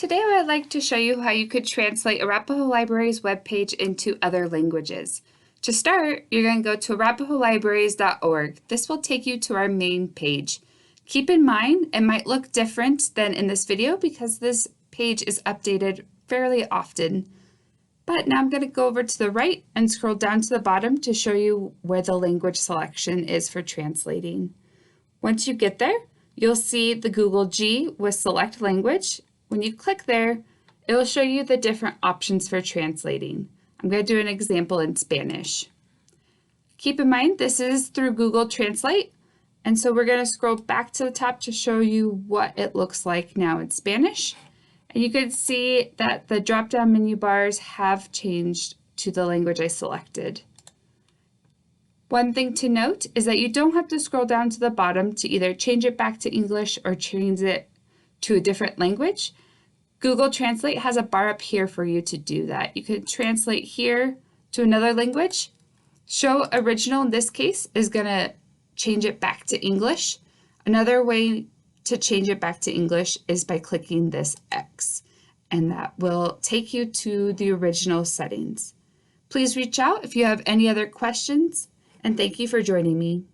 Today I would like to show you how you could translate Arapahoe Library's webpage into other languages. To start, you're going to go to arapahoelibraries.org. This will take you to our main page. Keep in mind, it might look different than in this video because this page is updated fairly often. But now I'm going to go over to the right and scroll down to the bottom to show you where the language selection is for translating. Once you get there, you'll see the Google G with Select Language. When you click there, it will show you the different options for translating. I'm going to do an example in Spanish. Keep in mind, this is through Google Translate, and so we're going to scroll back to the top to show you what it looks like now in Spanish. And you can see that the drop-down menu bars have changed to the language I selected. One thing to note is that you don't have to scroll down to the bottom to either change it back to English or change it to a different language. Google Translate has a bar up here for you to do that. You can translate here to another language. Show original in this case is going to change it back to English. Another way to change it back to English is by clicking this X, and that will take you to the original settings. Please reach out if you have any other questions, and thank you for joining me.